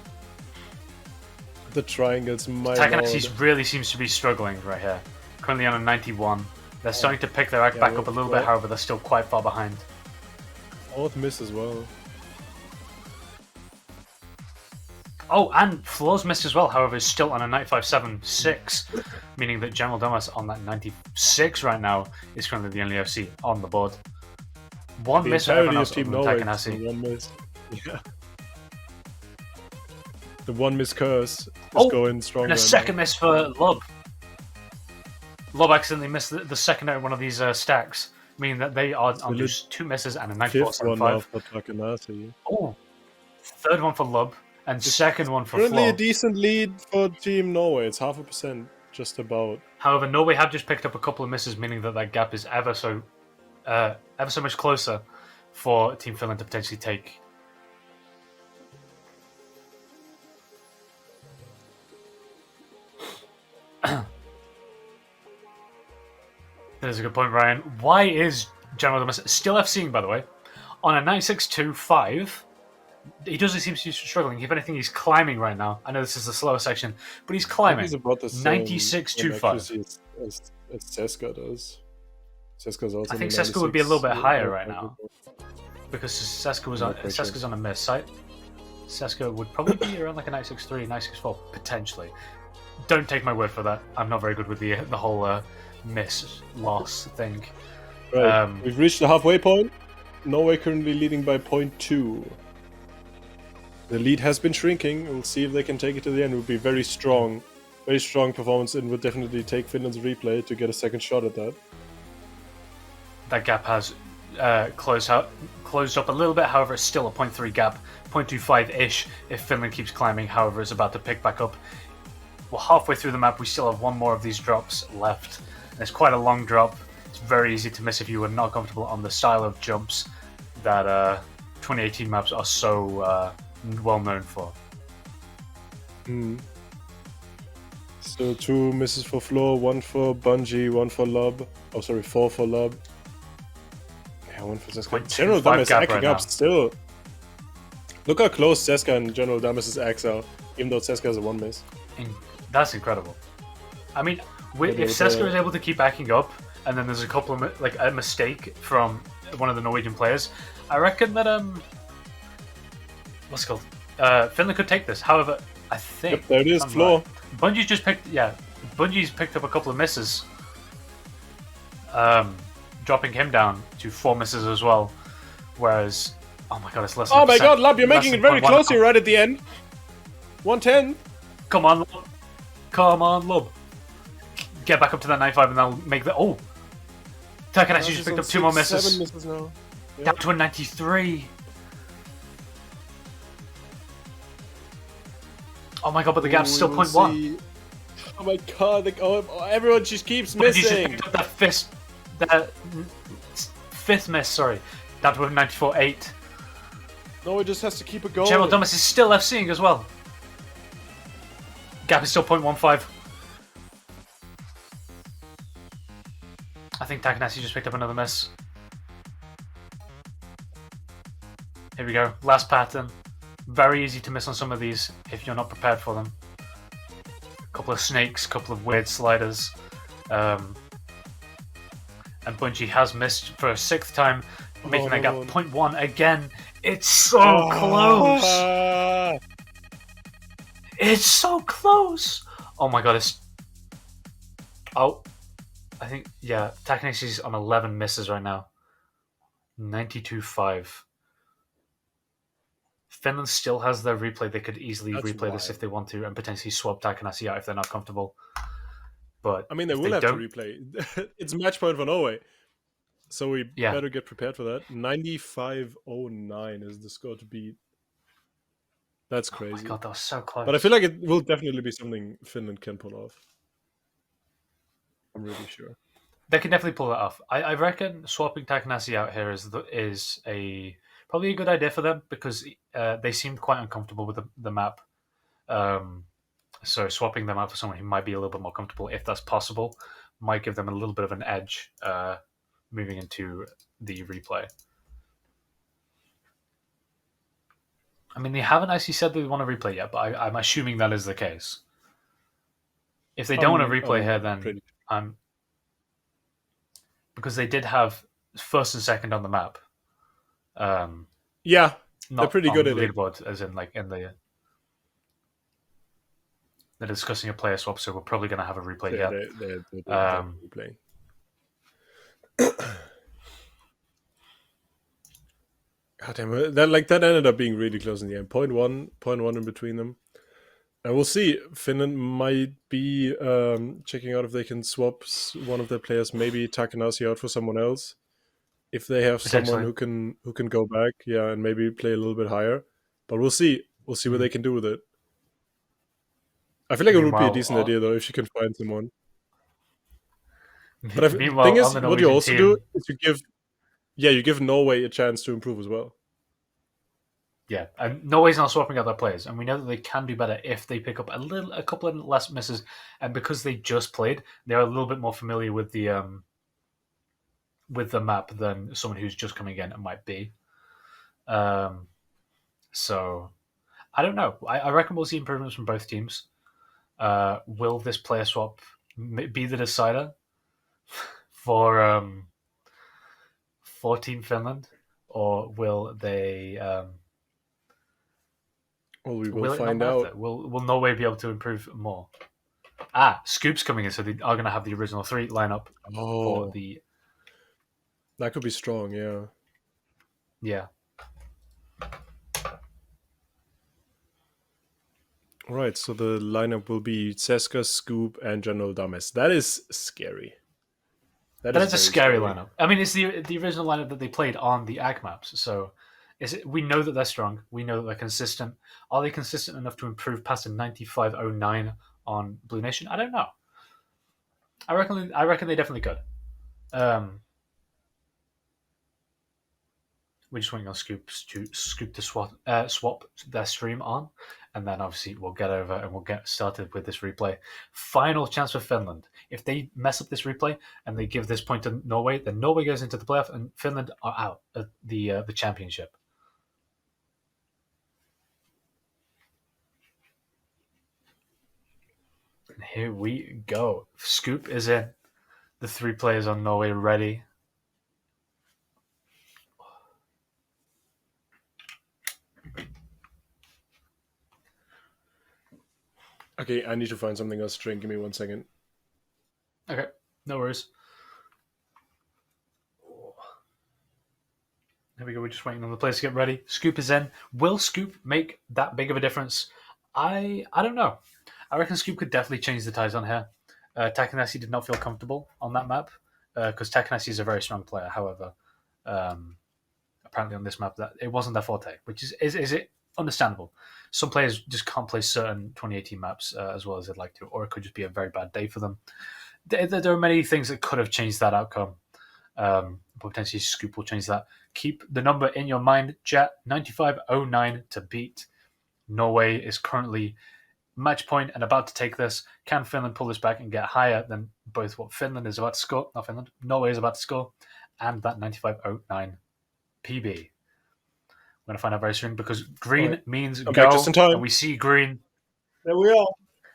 The triangles, my Takanasi lord. really seems to be struggling right here. Currently on a 91. They're starting to pick their act back up a little bit, however, they're still quite far behind. Fourth miss as well. Oh, and Floor's missed as well, however, is still on a 95.76, meaning that General Dumbass on that 96 right now is currently the only FC on the board. One miss for everyone else other than Takanasi. One miss. Yeah. The one miss curse is going strong. And a second miss for Lub. Lub accidentally missed the second out of one of these stacks, meaning that they are on just 2 misses and a 94.75. Oh, third one for Lub. And second one for currently Flo. a decent lead for Team Norway. It's 0.5%, just about. However, Norway have just picked up a couple of misses, meaning that gap is ever so much closer for Team Finland to potentially take. That is a good point, Ryan. Why is General Domus still FCing, by the way, on a 96.25. He doesn't seem to be struggling. If anything, he's climbing right now. I know this is the slower section, but he's I think climbing. he's about the same 96.25. accuracy as Seska does. Seska's also I think on a Seska would be a little bit 96, higher right now because Seska's on a miss site. Seska would probably be around like a 96.3, 96.4 potentially. Don't take my word for that. I'm not very good with the whole miss loss thing. Right. We've reached the halfway point. Norway currently leading by 0.2. The lead has been shrinking. We'll see if they can take it to the end. It would be very strong performance, and would definitely take Finland's replay to get a second shot at that. That gap has closed up a little bit. However, it's still a 0.3 gap, 0.25-ish if Finland keeps climbing. However, it's about to pick back up. We're halfway through the map. We still have one more of these drops left. And it's quite a long drop. It's very easy to miss if you were not comfortable on the style of jumps that 2018 maps are so well known for. So 2 misses for Floor, 1 for Bungie, 1 for Lob. Oh, sorry, 4 for Lob. Yeah, 1 for Seska. General Dam is acting up still. Look how close Seska and General Damas' axe are, even though Seska has a 1 miss. That's incredible. I mean, if Seska is able to keep backing up, and then there's a couple of like a mistake from one of the Norwegian players, I reckon that what's it called? Finland could take this. However, I think there it is, Floor. Right. Bungie's picked up a couple of misses, dropping him down to 4 misses as well. Whereas, oh my god, it's less. Oh my god, Lab, you're making it very close here right at the end. 110. Come on, Lub. Get back up to that 95 and that'll make the... Oh! Takanashi just picked up 2 more misses. 7 misses now. Yeah. Down to a 93. Oh my god, but the gap's still 0.1. Oh my god, everyone just keeps missing. Just picked up that fifth miss, sorry. Down to a 94.8. No, it just has to keep it going. General Dumas is still FCing as well. Gap is still 0.15. I think Takanashi just picked up another miss. Here we go. Last pattern. Very easy to miss on some of these if you're not prepared for them. Couple of snakes, couple of weird sliders. And Bungie has missed for a 6th time, making that gap 0.1 again. It's so close! It's so close! Oh my god, it's... Oh. I think, yeah, Takanashi's on 11 misses right now. 92.5. Finland still has their replay. They could easily replay this if they want to and potentially swap Takanashi out if they're not comfortable. But I mean, they will have to replay. It's match point for Norway. So we better get prepared for that. 95.09 is the score to beat. That's crazy. Oh my god, that was so close. But I feel like it will definitely be something Finland can pull off. I'm really sure. They can definitely pull that off. I reckon swapping Takanashi out here is probably a good idea for them because they seemed quite uncomfortable with the map. So swapping them out for someone who might be a little bit more comfortable, if that's possible, might give them a little bit of an edge moving into the replay. I mean, they haven't actually said they want to replay yet, but I'm assuming that is the case. If they don't want to replay here, then because they did have 1st and 2nd on the map. Yeah, they're pretty good at leaderboard, as in like in the. They're discussing a player swap, so we're probably going to have a replay yet. They're replaying. God damn it! That ended up being really close in the end. 0.1 in between them. And we'll see. Finland might be checking out if they can swap one of their players, maybe Takanashi out for someone else. If they have someone who can go back, and maybe play a little bit higher. But we'll see. We'll see what they can do with it. I feel like it would be a decent idea though if she can find someone. But the thing is, what you also do is you give Norway a chance to improve as well. Yeah, and Norway's not swapping out their players, and we know that they can do better if they pick up a couple of less misses, and because they just played, they're a little bit more familiar with the with the map than someone who's just coming in might be. So I don't know. I reckon we'll see improvements from both teams. Will this player swap be the decider for Team Finland, or will they? Well, we will will it not find matter? out. Will Norway be able to improve more? Scoop's coming in, so they are going to have the original 3 lineup for Oh, the that could be strong. Yeah. yeah. All right. So the lineup will be Ceska, Scoop, and General Dames. That is scary. That is a very scary lineup. I mean, it's the original lineup that they played on the AG maps. So we know that they're strong. We know that they're consistent. Are they consistent enough to improve past a 95.09 on Blue Nation? I don't know. I reckon they definitely could. We're just waiting on Scoop to swap their stream on, and then obviously we'll get over and we'll get started with this replay. Final chance for Finland. If they mess up this replay and they give this point to Norway, then Norway goes into the playoff and Finland are out at the championship. And here we go. Scoop is in. The 3 players on Norway ready. Okay, I need to find something else to drink. Give me 1 second. Okay, no worries. There we go. We're just waiting on the players to get ready. Scoop is in. Will Scoop make that big of a difference? I don't know. I reckon Scoop could definitely change the ties on here. Takanasi did not feel comfortable on that map because Takanasi is a very strong player. However, apparently on this map that it wasn't their forte, which is it understandable. Some players just can't play certain 2018 maps as well as they'd like to, or it could just be a very bad day for them. There are many things that could have changed that outcome. Potentially Scoop will change that. Keep the number in your mind, chat. 95.09 to beat. Norway is currently match point and about to take this. Can Finland pull this back and get higher than both what Finland is about to score? Not Finland. Norway is about to score, and that 95.09 PB. We're going to find out very soon because green means I'm go, back just in time. and we see green. There we are.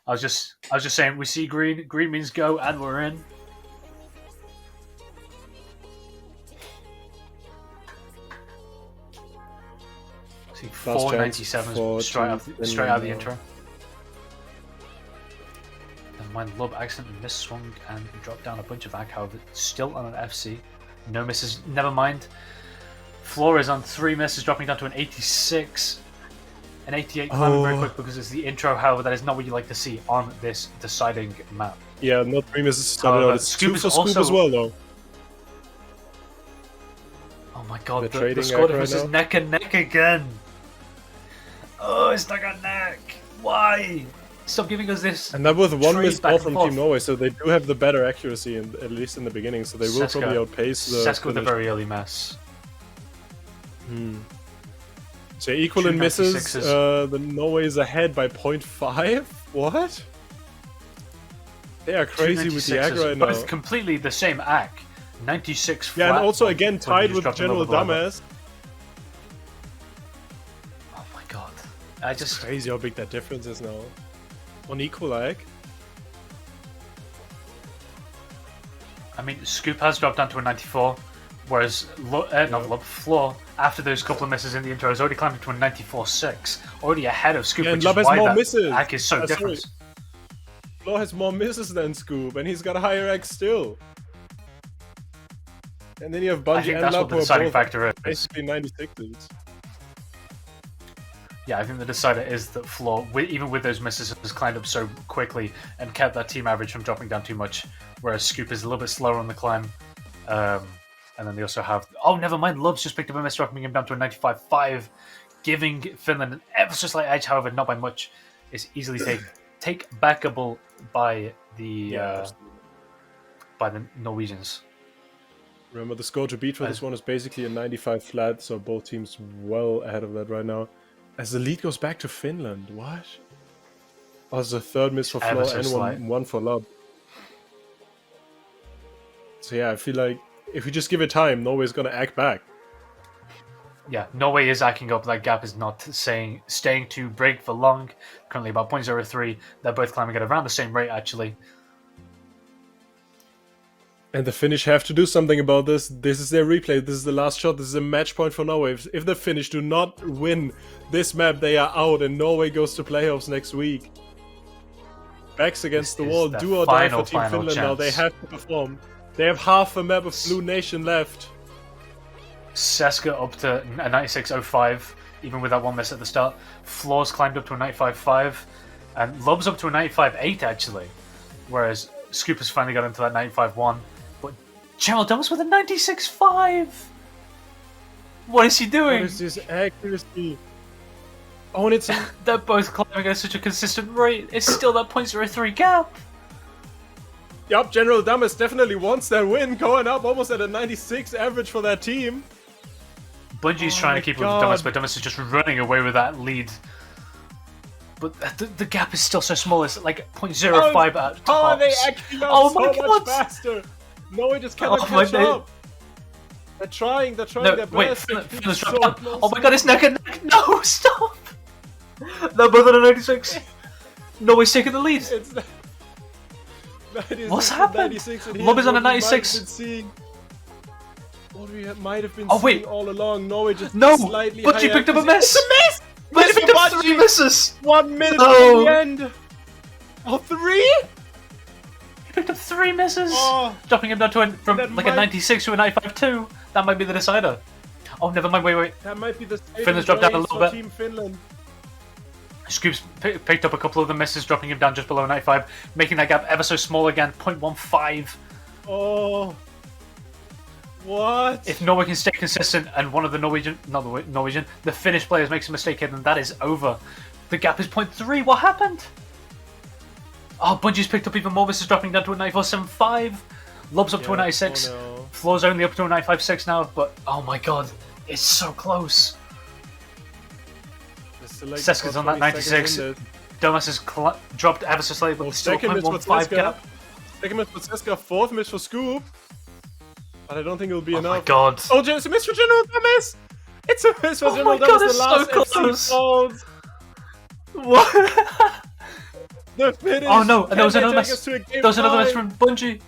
I was just saying we see green. Green means go, and we're in. See 497 straight out of the intro. And when Lub accidentally misswung and dropped down a bunch of AG, however, still on an FC. No misses. Never mind. Floor is on 3 misses, dropping down to an 86. An 88 climbing very quick because it's the intro, however, that is not what you like to see on this deciding map. Yeah, not 3 misses started out. It's 2 for Scoop as well, though. Oh my god, the score difference is neck and neck again. Oh, it's neck and neck. Why? Stop giving us this. And that was 1 miss ball from Team Norway, so they do have the better accuracy, at least in the beginning, so they will probably outpace the... Seska with a very early mess. So equal in misses, the Norway is ahead by 0.5? What? They are crazy with the AG right now. But it's completely the same AG. 96 flat. Yeah, and also again tied with General Dames. Oh my god. It's crazy how big that difference is now. On equal AG. I mean, Scoop has dropped down to a 94, whereas Floor, after those couple of misses in the intro, has already climbed to a 94.6, already ahead of Scoop, which is why that AG is so different. Floor has more misses than Scoop, and he's got a higher AG still. And then you have Bungie and Lub, who are both basically 96s. Yeah, I think the decider is that Floor, even with those misses, has climbed up so quickly and kept that team average from dropping down too much, whereas Scoop is a little bit slower on the climb. And then they also have... Oh, never mind, Lub's just picked up a miss, dropping him down to a 95.5, giving Finland an ever so slight edge, however, not by much. It's easily take-backable by the Norwegians. Remember, the score to beat for this one is basically a 95 flat, so both teams well ahead of that right now. As the lead goes back to Finland, what? Oh, there's a 3rd miss for Flo and one for Lub. So yeah, I feel like if you just give it time, Norway's gonna act back. Yeah, Norway is acting up. That gap is not staying to break for long. Currently about 0.03. They're both climbing at around the same rate, actually. And the Finnish have to do something about this. This is their replay. This is the last shot. This is a match point for Norway. If the Finnish do not win this map, they are out, and Norway goes to playoffs next week. Backs against the wall. Do or die for Team Finland now. They have to perform. They have half a map of Blue Nation left. Seska up to a 96.05, even with that one miss at the start. Floors climbed up to a 95.5, and Lob's up to a 95.8 actually, whereas Scoop has finally got into that 95.1. But General Dumas with a 96.5. What is he doing? What is this accuracy? Oh, and it's they're both climbing at such a consistent rate. It's still that 0.03 gap. Yup, General Dumas definitely wants that win, going up almost at a 96 average for that team. Bungie's trying to keep up with Dumas, but Dumas is just running away with that lead. But the gap is still so small. It's like 0.05 at tops. Oh, they actually are so much faster. No, it just cannot catch up. They're trying their best. Wait, Finland's dropped down. Oh my god, it's neck and neck. No, stop. They're both on a 96. Norway's taking the lead. What's happened? Lob is on a 96. What we might have been seeing all along. Norway just slightly but you picked up a miss. It's a miss. But you picked up 3 misses. 1 minute to the end. Oh, 3? He picked up 3 misses. Dropping him down to from like a 96 to a 95.2. That might be the decider. Oh, never mind. Wait. That might be the Finland's dropped down a little bit. Team Finland. Scoops picked up a couple of the misses, dropping him down just below 95, making that gap ever so small again, 0.15. Oh. What? If Norway can stay consistent and one of the the Finnish players makes a mistake here, then that is over. The gap is 0.3. What happened? Oh, Bungie's picked up even more misses, dropping down to a 94.75. Lob's up to a 96. Oh no. Floor's only up to a 95.6 now, but oh my god, it's so close. Like Seska's on that 96. Dumas has dropped ever so slightly, but still 0.15 gap. Second miss for Seska, 4th miss for Scoop. But I don't think it'll be enough. Oh my god. Oh, it's a miss for General Dumas! It's a miss for General Dumas, the last FC falls. What? The finish. Oh no, and there was another miss. There was another miss from Bungie.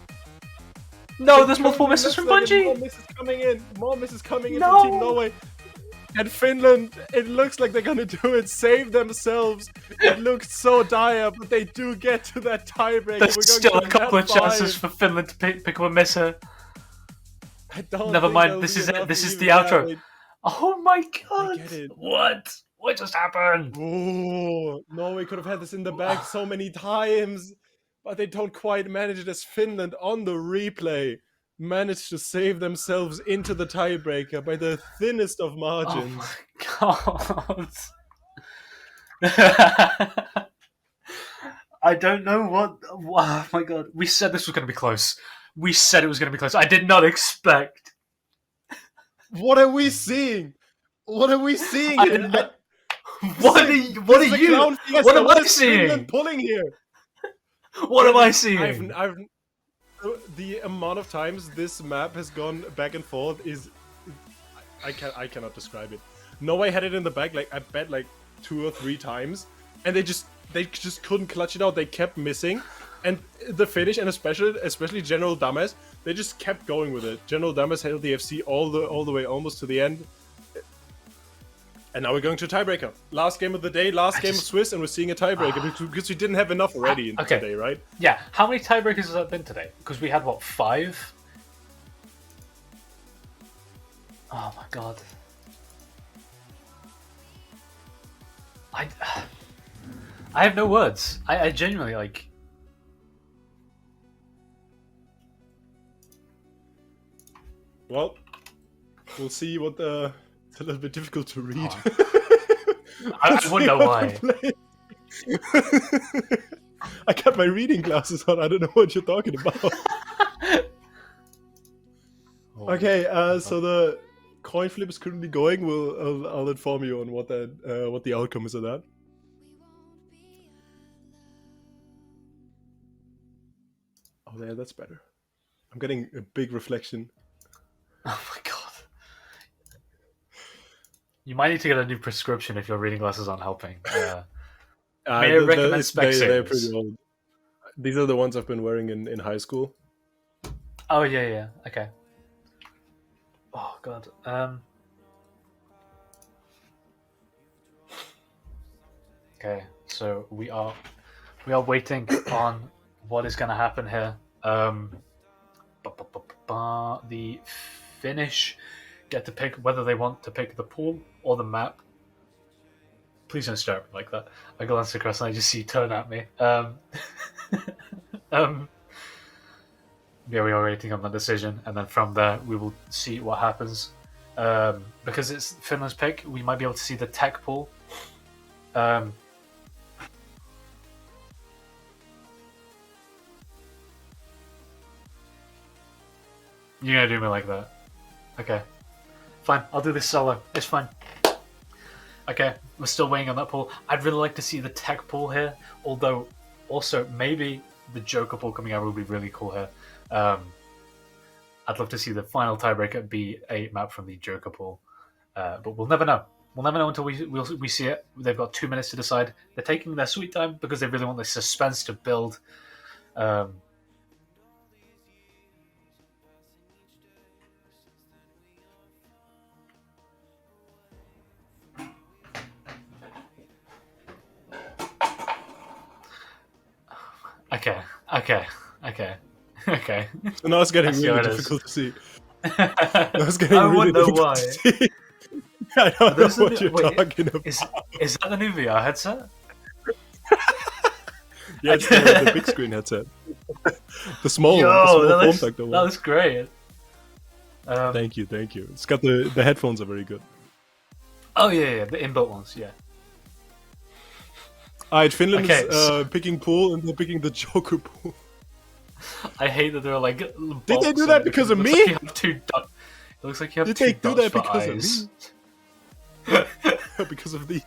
No, there's multiple misses from Bungie. More misses coming in. More misses coming in from Team Norway. And Finland, it looks like they're gonna do it, save themselves. It looks so dire, but they do get to that tiebreaker. There's still a couple of chances for Finland to pick up a miss here. Never mind, this is it. This is the outro. Oh my god! What? What just happened? Oh, Norway could have had this in the bag so many times, but they don't quite manage it as Finland on the replay managed to save themselves into the tiebreaker by the thinnest of margins. Oh my god. I don't know what... Oh my god. We said this was going to be close. We said it was going to be close. I did not expect... What are we seeing? What are we seeing? What are you? What am I seeing? Pulling here. What am I seeing? The amount of times this map has gone back and forth is... I cannot describe it. Norway had it in the bag, like, I bet, like, 2 or 3 times. And they just couldn't clutch it out. They kept missing. And the Finnish, and especially General Dumas, they just kept going with it. General Dumas held the FC all the way almost to the end. And now we're going to a tiebreaker. Last game of the day, last game of Swiss, and we're seeing a tiebreaker because we didn't have enough already today, right? Yeah. How many tiebreakers has that been today? Because we had, what, 5? Oh my god. I have no words. I genuinely, like... Well, we'll see what the... It's a little bit difficult to read. Oh. I wonder why. I got my reading glasses on. I don't know what you're talking about. Okay, so the coin flip is currently going. I'll inform you on what the outcome is of that. Oh, there, that's better. I'm getting a big reflection. Oh my god. You might need to get a new prescription if your reading glasses aren't helping. May I recommend they're pretty Specsavers? old. These are the ones I've been wearing in high school. Oh yeah. Okay. Oh god. Okay. So we are waiting on what is going to happen here. The Finnish get to pick whether they want to pick the pool or the map. Please don't stare at me like that. I glance across and I just see you turn at me. Um, yeah, we are waiting on the decision, and then from there we will see what happens. Because it's Finland's pick, we might be able to see the tech pool. You're gonna do me like that. Okay. Fine, I'll do this solo. It's fine. Okay, we're still waiting on that pool. I'd really like to see the tech pool here, although also maybe the Joker pool coming out would be really cool here. I'd love to see the final tiebreaker be a map from the Joker pool, but we'll never know. We'll never know until we see it. They've got 2 minutes to decide. They're taking their sweet time because they really want the suspense to build. Okay. So now it's getting I see really how it is. difficult to see. Now it's getting I really wouldn't know difficult why. to see. I don't know Those are what the- you're wait, talking about. Is that the new VR headset? Yeah, it's the big screen headset. The small one, the Yo, small that form looks, factor that one. looks great. Thank you. It's got the headphones are very good. Oh yeah, the inbuilt ones, yeah. Alright, Finland Okay, is picking pool and they're picking the Joker pool. I hate that they're like. Did they do that because of me? Like you have two it looks like you have Did two they do dots that for because eyes. of me? Because of the.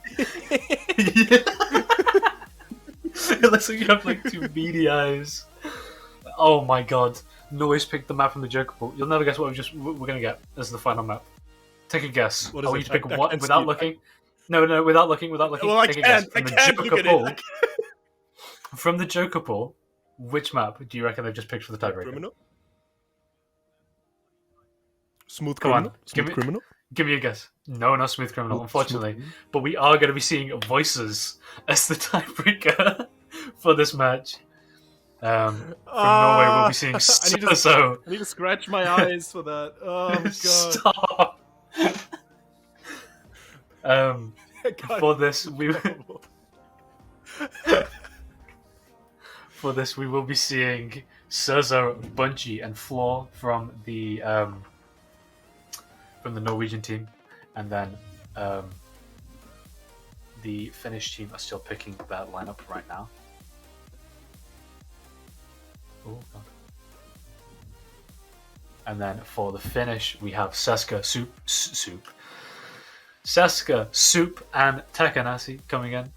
It looks like you have like two beady eyes. Oh my god! Noise picked the map from the Joker pool. You'll never guess what we're gonna get. This is the final map. Take a guess. What I is want it? you to pick I one can't without see. looking. No, without looking. Well, I Take a guess. can't. From I the can't look Joker at pool. it. From the Joker pool, which map do you reckon they've just picked for the tiebreaker? Criminal. Smooth Come criminal. on, Smooth criminal. Give me a guess. No, not Smooth Criminal, Smooth unfortunately. Criminal. But we are going to be seeing Voices as the tiebreaker for this match. From Norway, we'll be seeing So. I need to scratch my eyes for that. Oh my god. Stop. God, For this, we terrible. will be seeing Serzo, Bunchy, and Floor from the Norwegian team, and then the Finnish team are still picking that lineup right now. Oh god! And then for the Finnish, we have Seska, Soup, and Takanasi coming in.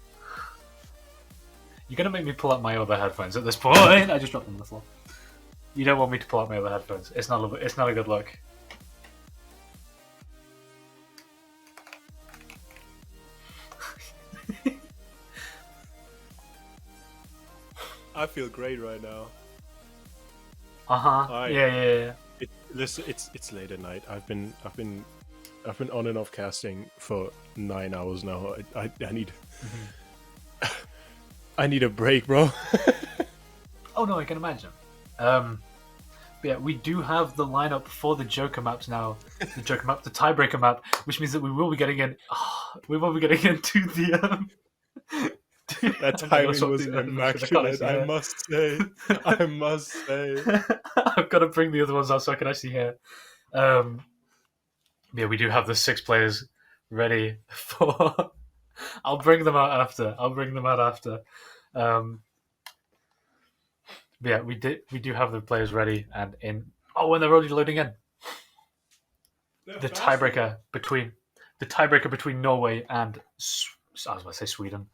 You're gonna make me pull out my other headphones at this point. I just dropped them on the floor. You don't want me to pull out my other headphones. It's not a good look. I feel great right now. Alright. Yeah. Listen, it's late at night. I've been on and off casting for 9 hours now. I need I need a break, bro. Oh no, I can imagine. But yeah, we do have the lineup for the Joker maps now. The Joker map, the tiebreaker map, which means that we will be getting in. We will be getting into the. That timing was immaculate. I must say. I must say. I've got to bring the other ones out so I can actually hear. Yeah, we do have the 6 players ready for. I'll bring them out after. But yeah, we do have the players ready and in. Oh, and they're already loading in. The tiebreaker between Norway and I was about to say Sweden.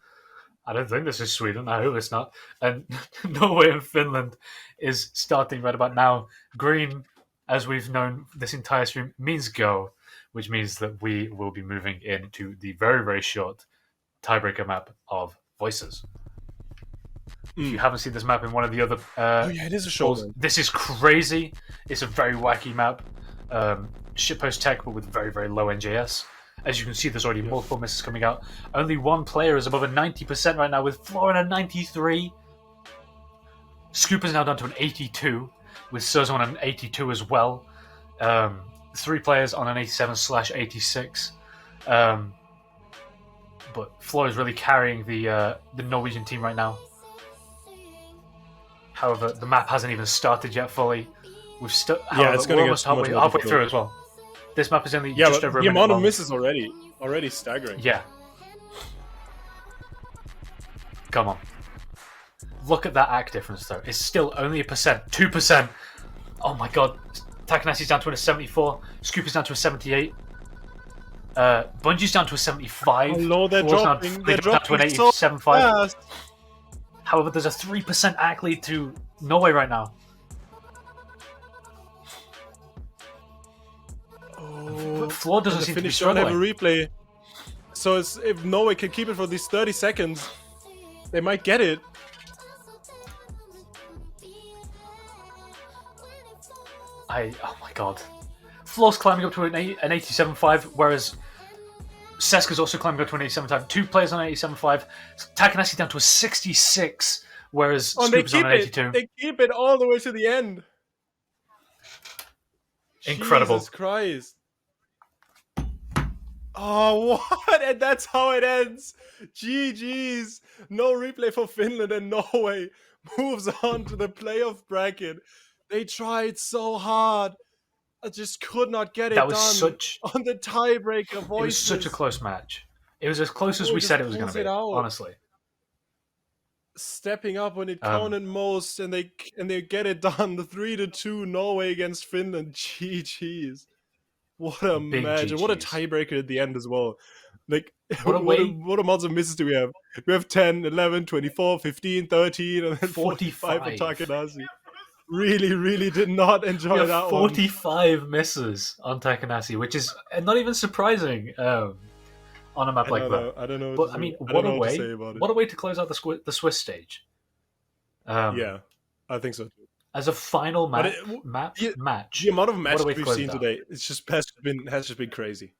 I don't think this is Sweden. I hope it's not. And Norway and Finland is starting right about now. Green as we've known this entire stream, means go, which means that we will be moving into the very, very short tiebreaker map of Voices. If you haven't seen this map in one of the other Oh yeah, it is a short polls, one. this is crazy. It's a very wacky map. Shitpost tech, but with very, very low NJS. As you can see, there's already multiple misses coming out. Only one player is above a 90% right now, with Floor on a 93. Scooper's now down to an 82, with Surz on an 82 as well. 3 players on an 87/86. But Floor is really carrying the Norwegian team right now. However, the map hasn't even started yet fully. It's going to get almost so much more halfway difficult. through as well. This map is only Yeah, just but over a the minute amount of long. misses already staggering. Yeah. Come on. Look at that act difference, though. It's still only 2%. Oh my god. Takanasi's down to a 74. Scooper's down to a 78. Bungie's down to a 75. Oh no, they're Floor's dropping. They're down to an dropping so 87.5. fast. However, there's a 3% act lead to Norway right now. Oh, Floor doesn't and the seem to be Finnish don't have a struggling. replay. So if Norway can keep it for these 30 seconds, they might get it. Oh my god. Floor's climbing up to an 87.5, whereas Seska's also climbing up to an 87.5. 2 players on an 87.5. Takanasi down to a 66, whereas Oh, they Scooper's on keep an it. 82. They keep it all the way to the end. Incredible. Jesus Christ. Oh, what? And that's how it ends. GG's. No replay for Finland, and Norway moves on to the playoff bracket. They tried so hard. I just could not get it That was done such... on the tiebreaker It was such a Voices. close match. It was as close as we just said it was going pulls to be, it out. honestly. Stepping up when it counted most, and they get it done. The 3-2 Norway against Finland. GG's. What a Big match, and what a GGs. tiebreaker at the end as well. Like, What a way- what amounts of misses do we have? We have 10, 11, 24, 15, 13, and then 45 for 45. Takanasi. Really did not enjoy We have that one. 45 misses on Takanasi, which is not even surprising on a map like that. I don't know. But I mean, I what don't a know what way! to say about it. What a way to close out the Swiss stage. Yeah, I think so too. As a final But match. The amount of What matches a way to we've close seen it out. today, it's just has just been crazy.